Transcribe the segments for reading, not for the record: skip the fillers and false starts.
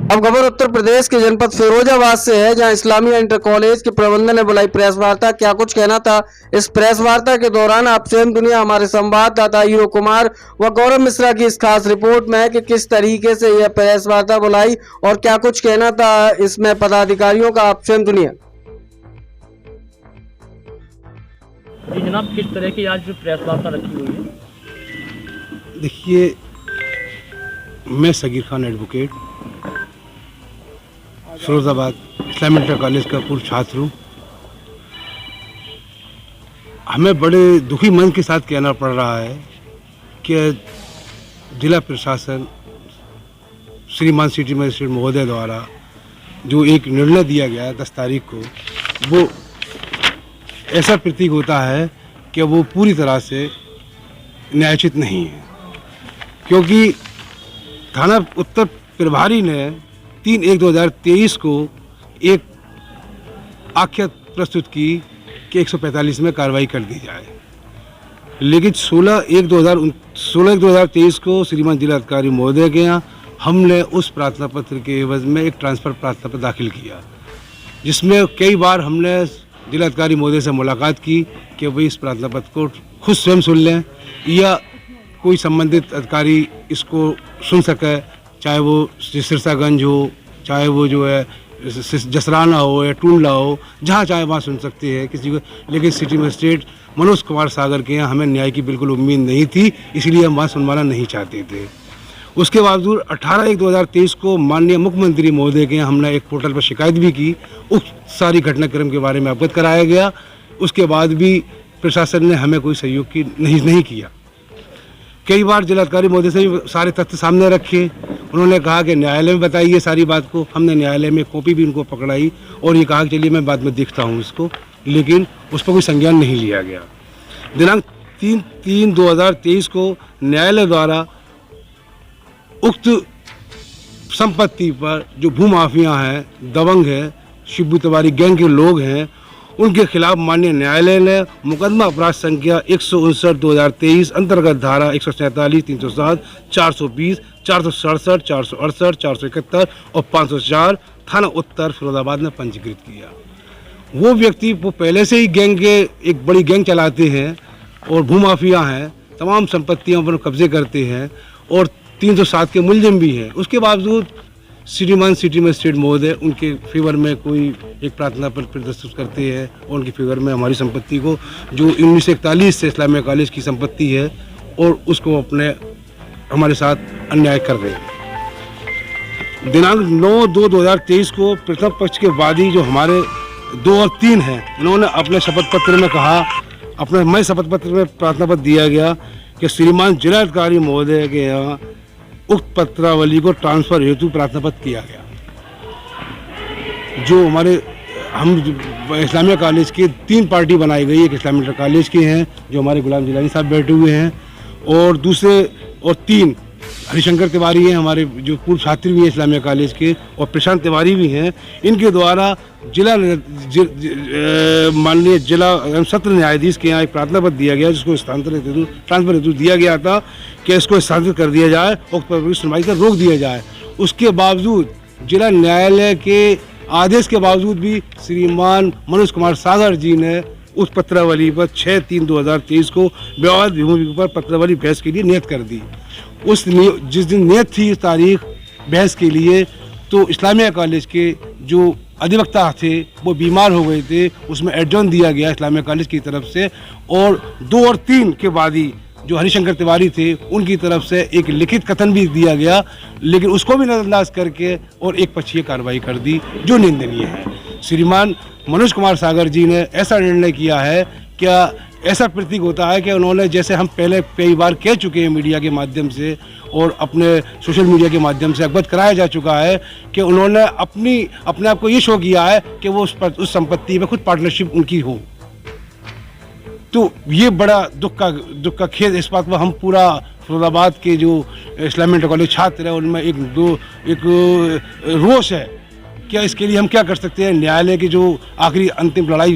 अब खबर उत्तर प्रदेश के जनपद फिरोजाबाद से है, जहां इस्लामिया इंटर कॉलेज के प्रबंधन ने बुलाई प्रेस वार्ता। क्या कुछ कहना था इस प्रेस वार्ता के दौरान, आप स्वयं दुनिया हमारे संवाददाता हीरो कुमार व गौरव मिश्रा की इस खास रिपोर्ट में है कि किस तरीके से यह प्रेस वार्ता बुलाई और क्या कुछ कहना था इसमें पदाधिकारियों का। आप स्वयं दुनिया। जी जनाब, किस तरह की आज जो प्रेस वार्ता रखी हुई है? देखिए, मैं Sagir Khan advocate Firozabad Islamia inter college का पूर्व छात्र हूँ। हमें बड़े दुखी मन के साथ कहना पड़ रहा है कि जिला प्रशासन श्रीमान सिटी मजिस्ट्रेट महोदय द्वारा जो एक निर्णय दिया गया 10 तारीख को, वो ऐसा प्रतीक होता है कि वो पूरी तरह से न्यायोचित नहीं है, क्योंकि थाना उत्तर प्रभारी ने 3/1/2023 को एक आख्या प्रस्तुत की कि 145 में कार्रवाई कर दी जाए, लेकिन 16/1/2023 को श्रीमान जिलाधिकारी महोदय के यहाँ हमने उस प्रार्थना पत्र के एवज में एक ट्रांसफ़र प्रार्थना पत्र दाखिल किया, जिसमें कई बार हमने जिलाधिकारी महोदय से मुलाकात की कि वही इस प्रार्थना पत्र को खुद स्वयं सुन लें या कोई संबंधित अधिकारी इसको सुन सके, चाहे वो सिरसागंज हो, चाहे वो जो है जसराना हो या टूंडला हो, जहाँ चाहे वहाँ सुन सकते हैं किसी को। लेकिन सिटी मजिस्ट्रेट मनोज कुमार सागर के यहाँ हमें न्याय की बिल्कुल उम्मीद नहीं थी, इसलिए हम वहाँ सुनवाना नहीं चाहते थे। उसके बावजूद 18/1/2023 को माननीय मुख्यमंत्री महोदय के यहाँ हमने एक पोर्टल पर शिकायत भी की, उस सारी घटनाक्रम के बारे में अवगत कराया गया। उसके बाद भी प्रशासन ने हमें कोई सहयोग की नहीं किया। कई बार जिलाधिकारी महोदय से भी सारे तथ्य सामने रखे, उन्होंने कहा कि न्यायालय में बताइए सारी बात को। हमने न्यायालय में कॉपी भी उनको पकड़ाई और ये कहा कि चलिए मैं बाद में देखता हूँ इसको, लेकिन उस पर कोई संज्ञान नहीं लिया गया। दिनांक 3/3/2023 को न्यायालय द्वारा उक्त संपत्ति पर जो भूमाफिया हैं, दबंग हैं, शिबू तिवारी गैंग के लोग हैं, उनके खिलाफ माननीय न्यायालय ने मुकदमा अपराध संख्या 159/2023 अंतर्गत धारा 147, 307, 420, 467, 468, 471 और 504 थाना उत्तर फिरोजाबाद में पंजीकृत किया। वो व्यक्ति वो पहले से ही गैंग के एक बड़ी गैंग चलाते हैं और भूमाफिया हैं, तमाम संपत्तियों पर कब्जे करते हैं और 307 के मुलजिम भी हैं। उसके बावजूद श्रीमान सिटी मजिस्ट्रेट महोदय उनके फेवर में कोई एक प्रार्थना पत्र प्रदर्शित करते हैं और उनके फेवर में हमारी संपत्ति को, जो 1941 से इस्लामिया कॉलेज की संपत्ति है, और उसको अपने हमारे साथ अन्याय कर रहे हैं। दिनांक 9/2/2023 को प्रथम पक्ष के वादी जो हमारे 2 और 3 हैं, इन्होंने अपने शपथ पत्र में कहा, मैं शपथ पत्र में प्रार्थना पत्र दिया गया कि श्रीमान जिलाधिकारी महोदय के यहाँ उक्त पत्रावली को ट्रांसफ़र हेतु प्रार्थना पत्र किया गया। जो हम इस्लामिया कॉलेज के 3 पार्टी बनाई गई, एक इस्लामिया इंटर कॉलेज के हैं जो हमारे गुलाम जिलानी साहब बैठे हुए हैं, और दूसरे और 3 हरिशंकर तिवारी हैं, हमारे जो पूर्व छात्र भी हैं इस्लामिया कॉलेज के, और प्रशांत तिवारी भी हैं। इनके द्वारा माननीय जिला सत्र न्यायाधीश के यहाँ एक प्रार्थना पत्र दिया गया, जिसको ट्रांसफर हेतु दिया गया था कि इसको स्थानांतरित कर दिया जाए और सुनवाई पर रोक दिया जाए। उसके बावजूद जिला न्यायालय के आदेश के बावजूद भी श्रीमान मनोज कुमार सागर जी ने उस पत्रावली पर 6/3/2023 को विवाद भूमि पर पत्रावली बहस के लिए नियत कर दी। जिस दिन नियत थी इस तारीख बहस के लिए, तो इस्लामिया कॉलेज के जो अधिवक्ता थे वो बीमार हो गए थे, उसमें एडजॉर्न दिया गया इस्लामिया कॉलेज की तरफ से, और 2 और 3 के वादी जो हरिशंकर तिवारी थे उनकी तरफ से एक लिखित कथन भी दिया गया, लेकिन उसको भी नजरअंदाज करके और एक पक्षीय कार्रवाई कर दी, जो निंदनीय है। श्रीमान मनोज कुमार सागर जी ने ऐसा निर्णय किया है, क्या ऐसा प्रतीक होता है कि उन्होंने, जैसे हम पहले कई बार कह चुके हैं मीडिया के माध्यम से और अपने सोशल मीडिया के माध्यम से अवगत कराया जा चुका है कि उन्होंने अपने आप को ये शो किया है कि वो उस संपत्ति में खुद पार्टनरशिप उनकी हो। तो ये बड़ा दुख का खेद इस बात पर हम पूरा फिरोजाबाद के जो इस्लामिया इंटर कॉलेज छात्र हैं उनमें एक रोष है। क्या इसके लिए हम क्या कर सकते हैं? न्यायालय की जो आखिरी अंतिम लड़ाई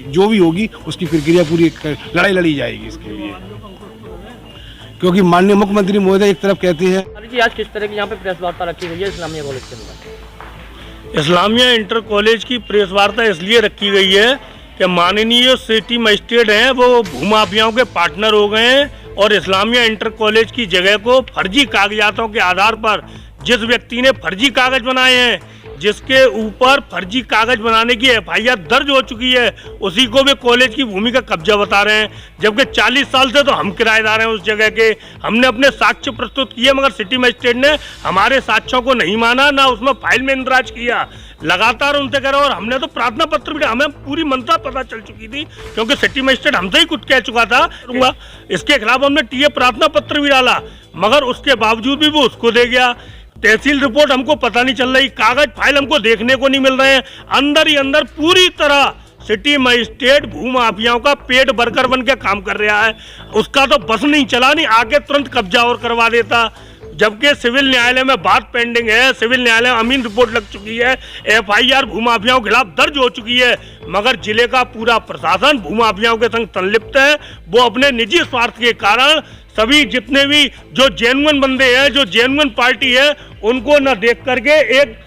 जो भी होगी उसकी प्रक्रिया पूरी लड़ाई लड़ी जाएगी इसके लिए, क्योंकि माननीय मुख्यमंत्री महोदय एक तरफ कहते हैं जी आज किस तरह की यहाँ पे प्रेस वार्ता रखी गई है इस्लामिया कॉलेज के अंदर? इस्लामिया इंटर कॉलेज की प्रेस वार्ता इसलिए रखी गई है कि माननीय सिटी मजिस्ट्रेट हैं वो भूमाफियाओं के पार्टनर हो गए हैं और इस्लामिया इंटर कॉलेज की जगह को फर्जी कागजातों के आधार पर जिस व्यक्ति ने फर्जी कागज बनाए हैं, जिसके ऊपर फर्जी कागज बनाने की एफआईआर दर्ज हो चुकी है, उसी को वे कॉलेज की भूमि का कब्जा बता रहे हैं। जबकि 40 साल से तो हम किराएदार हैं उस जगह के। हमने अपने साक्ष्य प्रस्तुत किए मगर सिटी मजिस्ट्रेट ने हमारे साक्ष्यों को नहीं माना, ना उसमें फाइल में इंदराज किया। लगातार उनसे कह रहे और हमने तो प्रार्थना पत्र भी, हमें पूरी मंशा पता चल चुकी थी क्योंकि सिटी मजिस्ट्रेट हमसे ही कुछ कह चुका था। इसके खिलाफ हमने टीए प्रार्थना पत्र भी डाला मगर उसके बावजूद भी वो उसको दे गया। तहसील रिपोर्ट हमको पता नहीं चल रही, कागज फाइल हमको देखने को नहीं मिल रहे हैं। अंदर ही अंदर पूरी तरह सिटी मजिस्ट्रेट भूमाफियाओं का पेट वर्कर बन के काम कर रहा है। उसका तो बस नहीं चला, नहीं आके तुरंत कब्जा और करवा देता। जबकि सिविल न्यायालय में बात पेंडिंग है, सिविल न्यायालय में अमीन रिपोर्ट लग चुकी है, एफआईआर भूमाफियाओं के खिलाफ दर्ज हो चुकी है, मगर जिले का पूरा प्रशासन भूमाफियाओं के संग संलिप्त है। वो अपने निजी स्वार्थ के कारण सभी जितने भी जो जेन्युइन बंदे हैं, जो जेन्युइन पार्टी है, उनको न देख करके एक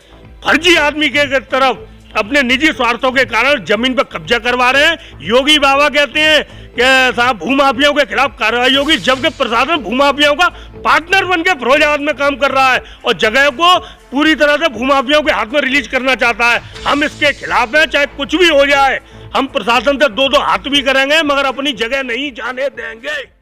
फर्जी आदमी के तरफ अपने निजी स्वार्थों के कारण जमीन पर कब्जा करवा रहे हैं। योगी बाबा कहते हैं कि साहब भूमाफियाओं के खिलाफ कार्रवाई होगी, जबकि प्रशासन भूमाफियाओं का पार्टनर बन के फिरोजाबाद में काम कर रहा है और जगह को पूरी तरह से भूमाफियाओं के हाथ में रिलीज करना चाहता है। हम इसके खिलाफ हैं, चाहे कुछ भी हो जाए। हम प्रशासन से दो हाथ भी करेंगे मगर अपनी जगह नहीं जाने देंगे।